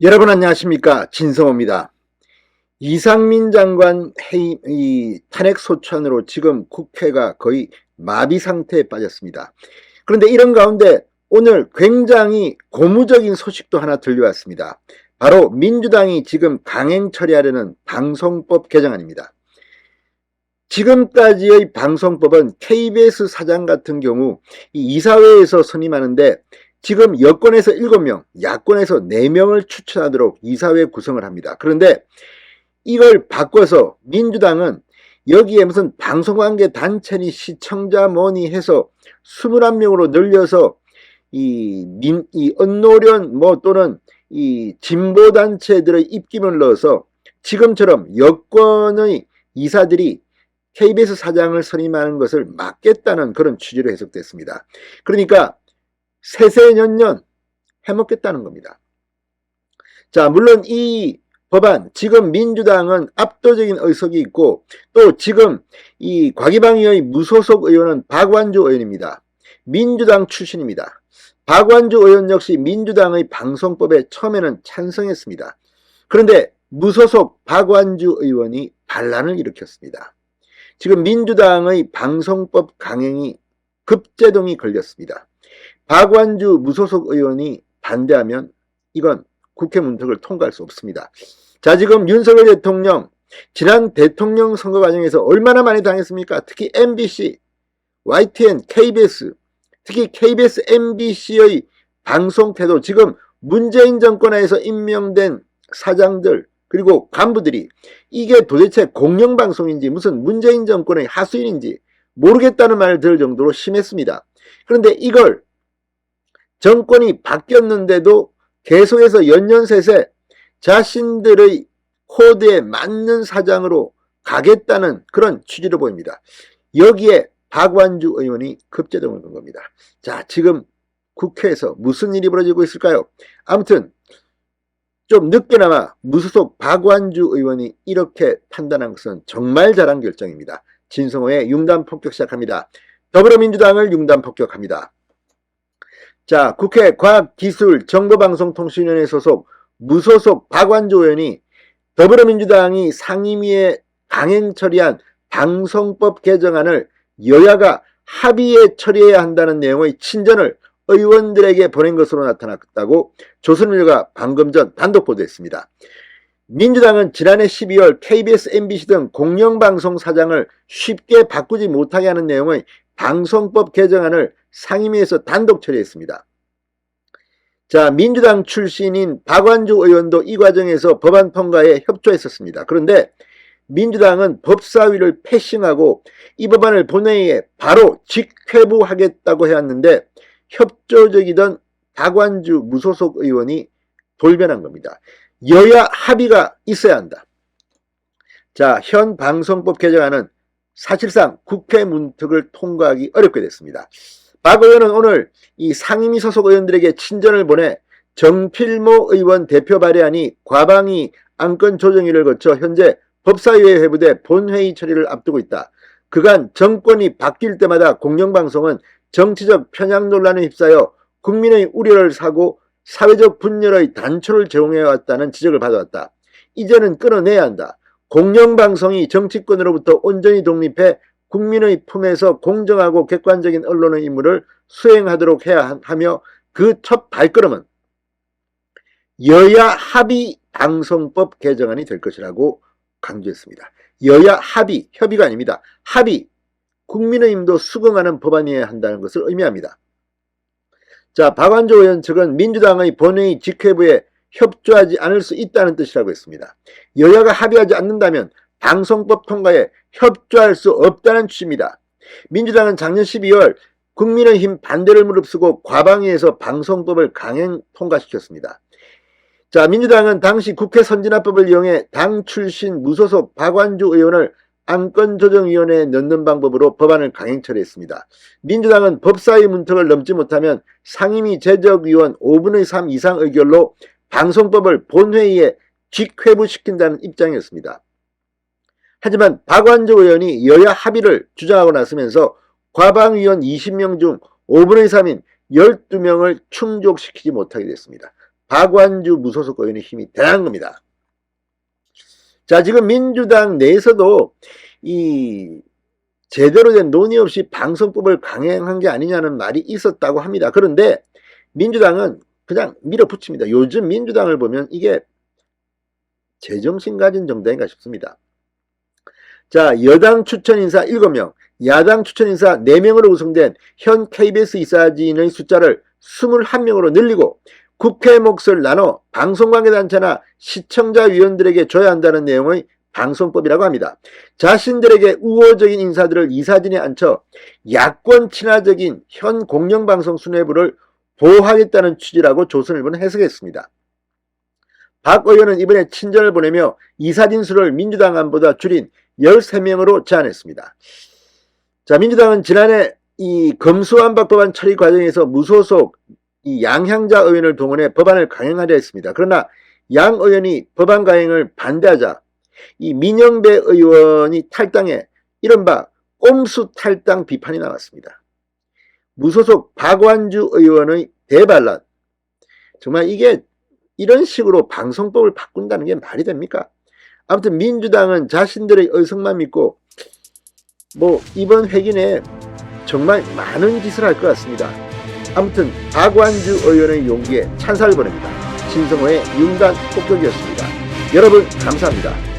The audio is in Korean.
여러분 안녕하십니까, 진성호입니다. 이상민 장관 탄핵 소추안으로 지금 국회가 거의 마비 상태에 빠졌습니다. 그런데 이런 가운데 오늘 굉장히 고무적인 소식도 하나 들려왔습니다. 바로 민주당이 지금 강행 처리하려는 방송법 개정안입니다. 지금까지의 방송법은 KBS 사장 같은 경우 이사회에서 선임하는데 지금 여권에서 7명, 야권에서 4명을 추천하도록 이사회 구성을 합니다. 그런데 이걸 바꿔서 민주당은 여기에 무슨 방송관계 단체니 시청자 뭐니 해서 21명으로 늘려서 이 언노련 또는 이 진보단체들의 입김을 넣어서 지금처럼 여권의 이사들이 KBS 사장을 선임하는 것을 막겠다는 그런 취지로 해석됐습니다. 그러니까 세세년년 해먹겠다는 겁니다. 자, 물론 이 법안, 지금 민주당은 압도적인 의석이 있고 또 지금 이 과기방위의 무소속 의원은 박완주 의원입니다. 민주당 출신입니다. 박완주 의원 역시 민주당의 방송법에 처음에는 찬성했습니다. 그런데 무소속 박완주 의원이 반란을 일으켰습니다. 지금 민주당의 방송법 강행이 급제동이 걸렸습니다. 박완주 무소속 의원이 반대하면 이건 국회 문턱을 통과할 수 없습니다. 자, 지금 윤석열 대통령 지난 대통령 선거 과정에서 얼마나 많이 당했습니까? 특히 MBC, YTN, KBS, 특히 KBS, MBC의 방송 태도, 지금 문재인 정권에서 임명된 사장들 그리고 간부들이 이게 도대체 공영방송인지 무슨 문재인 정권의 하수인인지 모르겠다는 말을 들을 정도로 심했습니다. 그런데 이걸 정권이 바뀌었는데도 계속해서 연년새새 자신들의 코드에 맞는 사장으로 가겠다는 그런 취지로 보입니다. 여기에 박완주 의원이 급제동을 건 겁니다. 자, 지금 국회에서 무슨 일이 벌어지고 있을까요? 아무튼 좀 늦게나마 무소속 박완주 의원이 이렇게 판단한 것은 정말 잘한 결정입니다. 진성호의 융단 폭격 시작합니다. 더불어민주당을 융단 폭격합니다. 자, 국회 과학기술정보방송통신위원회 소속 무소속 박완주 의원이 더불어민주당이 상임위에 강행 처리한 방송법 개정안을 여야가 합의에 처리해야 한다는 내용의 친전을 의원들에게 보낸 것으로 나타났다고 조선일보가 방금 전 단독 보도했습니다. 민주당은 지난해 12월 KBS, MBC 등 공영방송 사장을 쉽게 바꾸지 못하게 하는 내용의 방송법 개정안을 상임위에서 단독 처리했습니다. 자, 민주당 출신인 박완주 의원도 이 과정에서 법안 통과에 협조했었습니다. 그런데 민주당은 법사위를 패싱하고 이 법안을 본회의에 바로 직회부하겠다고 해왔는데 협조적이던 박완주 무소속 의원이 돌변한 겁니다. 여야 합의가 있어야 한다. 자, 현 방송법 개정안은 사실상 국회 문턱을 통과하기 어렵게 됐습니다. 박 의원은 오늘 이 상임위 소속 의원들에게 친전을 보내 정필모 의원 대표 발의안이 과방위 안건조정위를 거쳐 현재 법사위에 회부돼 본회의 처리를 앞두고 있다. 그간 정권이 바뀔 때마다 공영방송은 정치적 편향 논란에 휩싸여 국민의 우려를 사고 사회적 분열의 단초를 제공해왔다는 지적을 받아왔다. 이제는 끊어내야 한다. 공영방송이 정치권으로부터 온전히 독립해 국민의 품에서 공정하고 객관적인 언론의 임무를 수행하도록 해야 하며 그 첫 발걸음은 여야 합의 방송법 개정안이 될 것이라고 강조했습니다. 여야 합의, 협의가 아닙니다. 합의, 국민의힘도 수긍하는 법안이어야 한다는 것을 의미합니다. 자, 박완주 의원 측은 민주당의 본회의 직회부에 협조하지 않을 수 있다는 뜻이라고 했습니다. 여야가 합의하지 않는다면 방송법 통과에 협조할 수 없다는 취지입니다. 민주당은 작년 12월 국민의힘 반대를 무릅쓰고 과방위에서 방송법을 강행 통과시켰습니다. 자, 민주당은 당시 국회 선진화법을 이용해 당 출신 무소속 박완주 의원을 안건조정위원회에 넣는 방법으로 법안을 강행 처리했습니다. 민주당은 법사위 문턱을 넘지 못하면 상임위 제적위원 5분의 3 이상 의결로 방송법을 본회의에 직회부시킨다는 입장이었습니다. 하지만 박완주 의원이 여야 합의를 주장하고 나서면서 과방위원 20명 중 5분의 3인 12명을 충족시키지 못하게 됐습니다. 박완주 무소속 의원의 힘이 대단한 겁니다. 자, 지금 민주당 내에서도 이 제대로 된 논의 없이 방송법을 강행한 게 아니냐는 말이 있었다고 합니다. 그런데 민주당은 그냥 밀어붙입니다. 요즘 민주당을 보면 이게 제정신 가진 정당인가 싶습니다. 자, 여당 추천 인사 7명, 야당 추천 인사 4명으로 구성된 현 KBS 이사진의 숫자를 21명으로 늘리고 국회 몫을 나눠 방송관계단체나 시청자위원들에게 줘야 한다는 내용의 방송법이라고 합니다. 자신들에게 우호적인 인사들을 이사진에 앉혀 야권 친화적인 현 공영방송 수뇌부를 보호하겠다는 취지라고 조선일보는 해석했습니다. 박 의원은 이번에 친전을 보내며 이사진 수를 민주당 안보다 줄인 13명으로 제안했습니다. 자, 민주당은 지난해 이 검수완박법안 처리 과정에서 무소속 이 양향자 의원을 동원해 법안을 강행하려 했습니다. 그러나 양 의원이 법안 강행을 반대하자 이 민영배 의원이 탈당해 이른바 꼼수 탈당 비판이 나왔습니다. 무소속 박완주 의원의 대반란, 정말 이게 이런 식으로 방송법을 바꾼다는 게 말이 됩니까? 아무튼 민주당은 자신들의 의석만 믿고 이번 회기 내에 정말 많은 짓을 할 것 같습니다. 아무튼 박완주 의원의 용기에 찬사를 보냅니다. 신성호의 윤단 폭격이었습니다. 여러분 감사합니다.